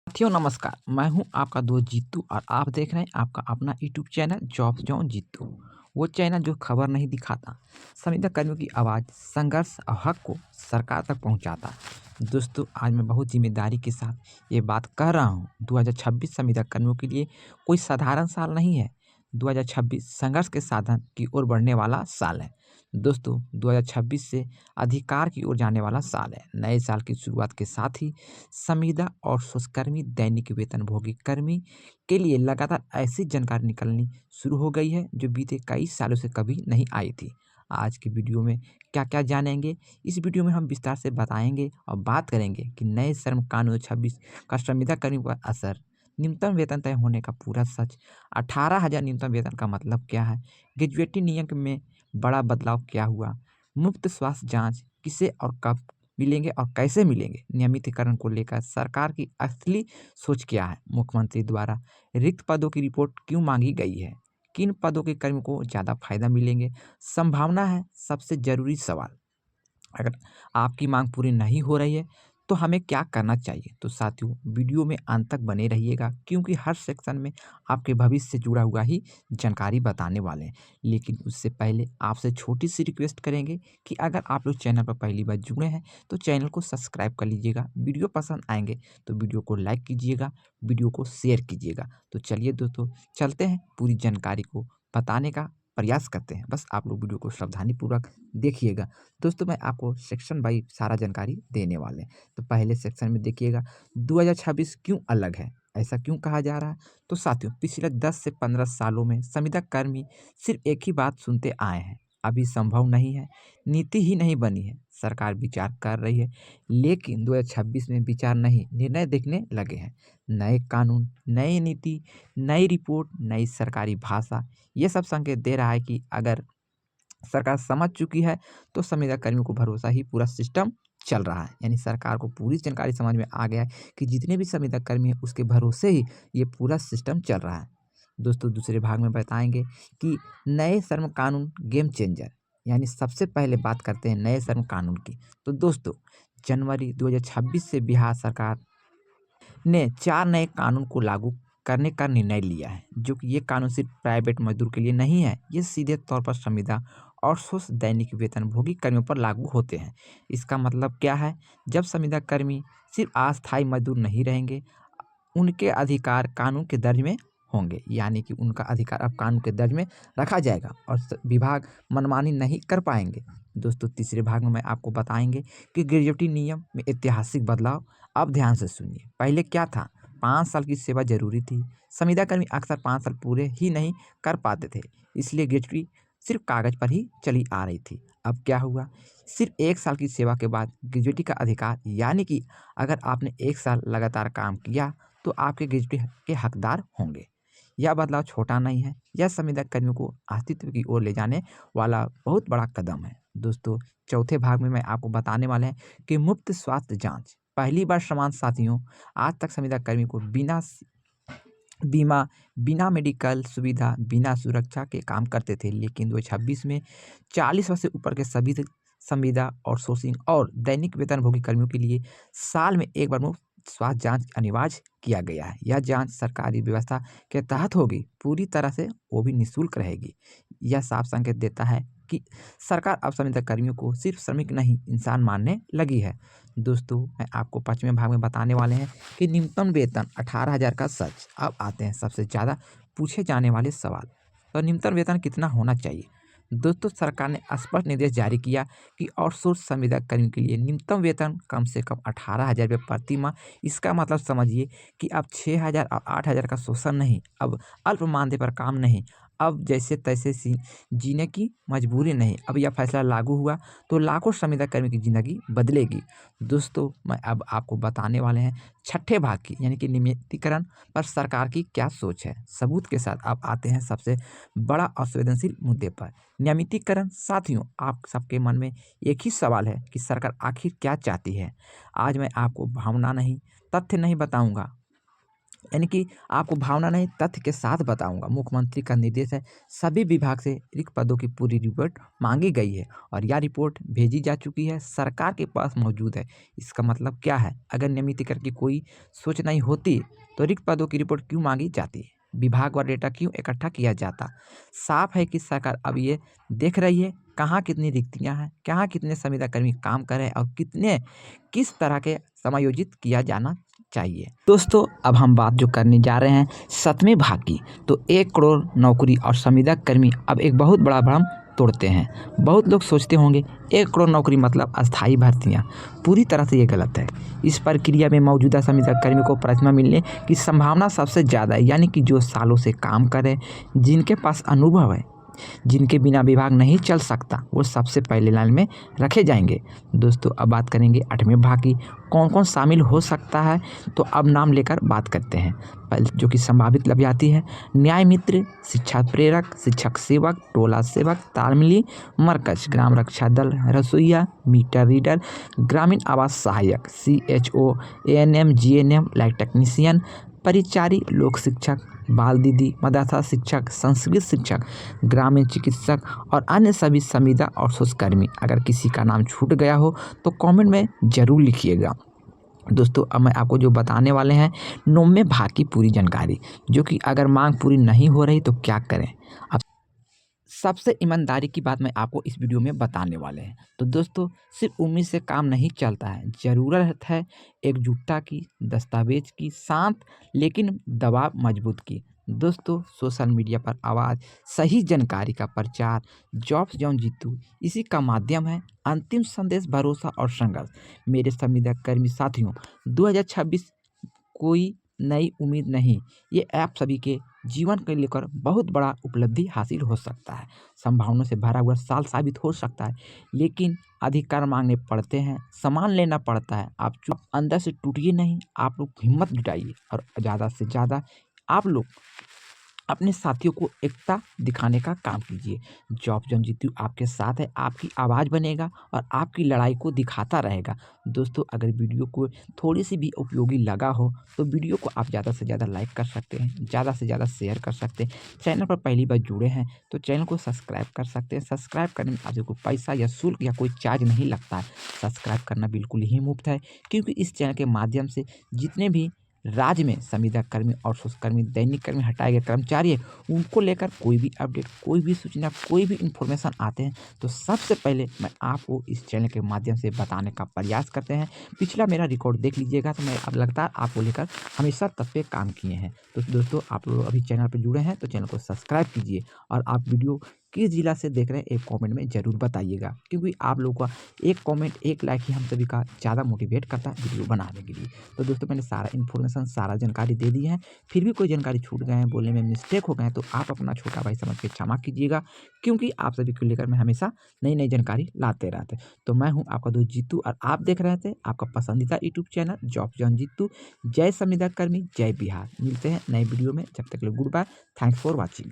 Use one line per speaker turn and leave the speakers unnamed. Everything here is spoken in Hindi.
साथियों नमस्कार, मैं हूं आपका दोस्त जीतू और आप देख रहे हैं आपका अपना YouTube channel job zone Jeetu. वो चैनल जो खबर नहीं दिखाता, संविदा कर्मियों की आवाज़, संघर्ष और हक को सरकार तक पहुंचाता। दोस्तों आज मैं बहुत जिम्मेदारी के साथ ये बात कह रहा हूं, 2026 संविदा कर्मियों के लिए कोई साधारण साल नहीं है। 2026 संघर्ष के साधन की ओर बढ़ने वाला साल है। दोस्तों 2026 से अधिकार की ओर जाने वाला साल है। नए साल की शुरुआत के साथ ही संविदा और सोचकर्मी दैनिक वेतनभोगी कर्मी के लिए लगातार ऐसी जानकारी निकलनी शुरू हो गई है जो बीते कई सालों से कभी नहीं आई थी। आज की वीडियो में क्या-क्या जानेंगे, इस वीडियो में हम विस्तार से बताएंगे और बात करेंगे कि नए श्रम कानून 26 का संविदा कर्मियों पर असर, न्यूनतम वेतन तय होने का पूरा सच, 18,000 न्यूनतम वेतन का मतलब क्या है, ग्रेजुएटी नियम में बड़ा बदलाव क्या हुआ, मुफ्त स्वास्थ्य जाँच किसे और कब मिलेंगे और कैसे मिलेंगे, नियमितीकरण को लेकर सरकार की असली सोच क्या है, मुख्यमंत्री द्वारा रिक्त पदों की रिपोर्ट क्यों मांगी गई है, किन पदों के कर्मियों को ज़्यादा फायदा मिलेंगे, संभावना है सबसे ज़रूरी सवाल। अगर आपकी मांग पूरी नहीं हो रही है तो हमें क्या करना चाहिए? तो साथियों वीडियो में अंत तक बने रहिएगा क्योंकि हर सेक्शन में आपके भविष्य से जुड़ा हुआ ही जानकारी बताने वाले हैं। लेकिन उससे पहले आपसे छोटी-सी रिक्वेस्ट करेंगे कि अगर आप लोग चैनल पर पहली बार जुड़े हैं तो चैनल को सब्सक्राइब कर लीजिएगा। वीडियो पसंद आएँगे तो वीडियो को लाइक कीजिएगा, वीडियो को शेयर कीजिएगा। तो चलिए दोस्तों चलते हैं पूरी जानकारी को बताने का प्रयास करते हैं। बस आप लोग वीडियो को सावधानीपूर्वक देखिएगा। दोस्तों मैं आपको सेक्शन बाई सारा जानकारी देने वाले हैं। तो पहले सेक्शन में देखिएगा 2026 क्यों अलग है? ऐसा क्यों कहा जा रहा है? तो साथियों पिछले 10 से 15 सालों में संविदा कर्मी सिर्फ एक ही बात सुनते आए हैं, अभी संभव नहीं है, नीति ही नहीं बनी है, सरकार विचार कर रही है, लेकिन 2026 में विचार नहीं, निर्णय दिखने लगे हैं। नए कानून, नई नीति, नई रिपोर्ट, नई सरकारी भाषा, ये सब संकेत दे रहा है कि अगर सरकार समझ चुकी है तो संविदा कर्मियों को भरोसा ही पूरा सिस्टम चल रहा है। यानी सरकार को पूरी जानकारी समझ में आ गया है कि जितने भी संविदा कर्मी हैं उसके भरोसे ही ये पूरा सिस्टम चल रहा है। दोस्तों दूसरे भाग में बताएंगे कि नए श्रम कानून गेम चेंजर, यानी सबसे पहले बात करते हैं नए श्रम कानून की। तो दोस्तों जनवरी 2026 से बिहार सरकार ने 4 नए कानून को लागू करने का निर्णय लिया है, जो कि ये कानून सिर्फ प्राइवेट मज़दूर के लिए नहीं है, ये सीधे तौर पर संविदा और सोच दैनिक वेतनभोगी कर्मियों पर लागू होते हैं। इसका मतलब क्या है? जब संविदा कर्मी सिर्फ अस्थायी मज़दूर नहीं रहेंगे, उनके अधिकार कानून के दर्ज में होंगे, यानी कि उनका अधिकार अब कानून के दर्ज में रखा जाएगा और विभाग मनमानी नहीं कर पाएंगे। दोस्तों तीसरे भाग में मैं आपको बताएंगे कि ग्रेजुएटी नियम में ऐतिहासिक बदलाव। अब ध्यान से सुनिए, पहले क्या था? 5 साल की सेवा जरूरी थी। संविदा कर्मी अक्सर 5 साल पूरे ही नहीं कर पाते थे, इसलिए ग्रेजुएटी सिर्फ कागज पर ही चली आ रही थी। अब क्या हुआ? सिर्फ 1 साल की सेवा के बाद ग्रेजुएटी का अधिकार, यानी कि अगर आपने 1 साल लगातार काम किया तो आपके ग्रेजुएटी के हकदार होंगे। यह बदलाव छोटा नहीं है, यह संविदा कर्मियों को अस्तित्व की ओर ले जाने वाला बहुत बड़ा कदम है। दोस्तों चौथे भाग में मैं आपको बताने वाले हैं कि मुफ्त स्वास्थ्य जांच पहली बार समान साथियों, आज तक संविदा कर्मी को बिना बीमा, बिना मेडिकल सुविधा, बिना सुरक्षा के काम करते थे, लेकिन 2026 में 40 वर्ष से ऊपर के सभी संविदा और सोर्सिंग और दैनिक वेतनभोगी कर्मियों के लिए साल में एक बार मुफ्त स्वास्थ्य जांच अनिवार्य किया गया है। यह जांच सरकारी व्यवस्था के तहत होगी, पूरी तरह से वो भी निःशुल्क रहेगी। यह साफ संकेत देता है कि सरकार अब संविदा कर्मियों को सिर्फ श्रमिक नहीं इंसान मानने लगी है। दोस्तों मैं आपको 5वें भाग में बताने वाले हैं कि न्यूनतम वेतन 18,000 का सच। अब आते हैं सबसे ज़्यादा पूछे जाने वाले सवाल। तो न्यूनतम वेतन कितना होना चाहिए? दोस्तों सरकार ने स्पष्ट निर्देश जारी किया कि आउटसोर्स संविदा कर्मियों के लिए न्यूनतम वेतन कम से कम 18,000 रुपये प्रति माह। इसका मतलब समझिए कि अब 6,000 और 8,000 का शोषण नहीं, अब अल्प मानदेय पर काम नहीं, अब जैसे तैसे जीने की मजबूरी नहीं। अब यह फैसला लागू हुआ तो लाखों संविदा कर्मी की ज़िंदगी बदलेगी। दोस्तों मैं अब आपको बताने वाले हैं छठे भाग की, यानी कि नियमितीकरण पर सरकार की क्या सोच है। सबूत के साथ अब आते हैं सबसे बड़ा और संवेदनशील मुद्दे पर, नियमितीकरण। साथियों आप सबके मन में एक ही सवाल है कि सरकार आखिर क्या चाहती है। आज मैं आपको भावना नहीं, तथ्य नहीं बताऊंगा, यानी कि आपको भावना नहीं तथ्य के साथ बताऊंगा। मुख्यमंत्री का निर्देश है, सभी विभाग से रिक्त पदों की पूरी रिपोर्ट मांगी गई है और यह रिपोर्ट भेजी जा चुकी है, सरकार के पास मौजूद है। इसका मतलब क्या है? अगर नियमितीकरण की कोई सोच नहीं होती तो रिक्त पदों की रिपोर्ट क्यों मांगी जाती? विभाग व डेटा क्यों इकट्ठा किया जाता? साफ है कि सरकार अब ये देख रही है कहाँ कितनी रिक्तियां हैं, कहाँ कितने संविदा कर्मी काम कर रहे हैं और कितने किस तरह के समायोजित किया जाना चाहिए। दोस्तों, अब हम बात जो करने जा रहे हैं 7वें भाग की, तो 1 करोड़ नौकरी और संविदा कर्मी अब एक बहुत बड़ा भ्रम तोड़ते हैं। बहुत लोग सोचते होंगे 1 करोड़ नौकरी मतलब अस्थायी भर्तियां। पूरी तरह से ये गलत है। इस प्रक्रिया में मौजूदा संविदा कर्मी को प्रथमा मिलने की संभावना सबसे ज़्यादा है, यानी कि जो सालों से काम करें, जिनके पास अनुभव है, जिनके बिना विभाग नहीं चल सकता, वो सबसे पहले लाइन में रखे जाएंगे। दोस्तों, अब बात करेंगे 8वें भाग की, कौन कौन शामिल हो सकता है। तो अब नाम लेकर बात करते हैं। पहले जो कि संभावित लग जाती है, न्याय मित्र, शिक्षा प्रेरक, शिक्षक सेवक, टोला सेवक, तालमेली मरकज, ग्राम रक्षा दल, रसोईया, मीटर रीडर, ग्रामीण आवास सहायक, CHO, ANM, GNM, lab technician, परिचारी, लोक शिक्षक, बाल दीदी, मदरसा शिक्षक, संस्कृत शिक्षक, ग्रामीण चिकित्सक और अन्य सभी संविदा और सोचकर्मी। अगर किसी का नाम छूट गया हो तो कमेंट में ज़रूर लिखिएगा। दोस्तों, अब मैं आपको जो बताने वाले हैं 9वें भाग की पूरी जानकारी, जो कि अगर मांग पूरी नहीं हो रही तो क्या करें। अब सबसे ईमानदारी की बात मैं आपको इस वीडियो में बताने वाले हैं। तो दोस्तों, सिर्फ उम्मीद से काम नहीं चलता है, ज़रूरत है एकजुटता की, दस्तावेज की, शांत लेकिन दबाव मजबूत की। दोस्तों, सोशल मीडिया पर आवाज़, सही जानकारी का प्रचार, जॉब्स जॉन जीतू इसी का माध्यम है। अंतिम संदेश, भरोसा और संघर्ष। मेरे संविदा कर्मी साथियों, 2026 कोई नई उम्मीद नहीं, ये आप सभी के जीवन को लेकर बहुत बड़ा उपलब्धि हासिल हो सकता है। संभावनाओं से भरा हुआ साल साबित हो सकता है, लेकिन अधिकार मांगने पड़ते हैं, सामान लेना पड़ता है। आप चुप अंदर से टूटिए नहीं, आप लोग हिम्मत जुटाइए और ज़्यादा से ज़्यादा आप लोग अपने साथियों को एकता दिखाने का काम कीजिए। जॉब जॉन जीतू आपके साथ है, आपकी आवाज़ बनेगा और आपकी लड़ाई को दिखाता रहेगा। दोस्तों, अगर वीडियो को थोड़ी सी भी उपयोगी लगा हो तो वीडियो को आप ज़्यादा से ज़्यादा लाइक कर सकते हैं, ज़्यादा से ज़्यादा शेयर कर सकते हैं। चैनल पर पहली बार जुड़े हैं तो चैनल को सब्सक्राइब कर सकते हैं। सब्सक्राइब करने में आपको पैसा या शुल्क या कोई चार्ज नहीं लगता है। सब्सक्राइब करना बिल्कुल ही मुफ्त है, क्योंकि इस चैनल के माध्यम से जितने भी राज्य में संविदा कर्मी और सोचकर्मी, दैनिक कर्मी हटाए गए कर्मचारी है, उनको लेकर कोई भी अपडेट, कोई भी सूचना, कोई भी इन्फॉर्मेशन आते हैं तो सबसे पहले मैं आपको इस चैनल के माध्यम से बताने का प्रयास करते हैं। पिछला मेरा रिकॉर्ड देख लीजिएगा तो मैं अब लगातार आपको लेकर हमेशा तब पे काम किए हैं। तो दोस्तों, आप लोग अभी चैनल पर जुड़े हैं तो चैनल को सब्सक्राइब कीजिए और आप वीडियो किस जिला से देख रहे हैं एक कमेंट में ज़रूर बताइएगा, क्योंकि आप लोगों का एक कमेंट, एक लाइक ही हम सभी का ज़्यादा मोटिवेट करता है वीडियो बनाने के लिए। तो दोस्तों, मैंने सारा इन्फॉर्मेशन, सारा जानकारी दे दी है। फिर भी कोई जानकारी छूट गए हैं, बोलने में मिस्टेक हो गए हैं तो आप अपना छोटा भाई समझ के क्षमा कीजिएगा, क्योंकि आप सभी को लेकर मैं हमेशा नई नई जानकारी लाते रहते हैं। तो मैं हूँ आपका दोस्त जीतू और आप देख रहे थे आपका पसंदीदा YouTube channel job zone Jeetu. जय संविदा कर्मी, जय बिहार। मिलते हैं नए वीडियो में, जब तक के लिए goodbye, thanks for watching.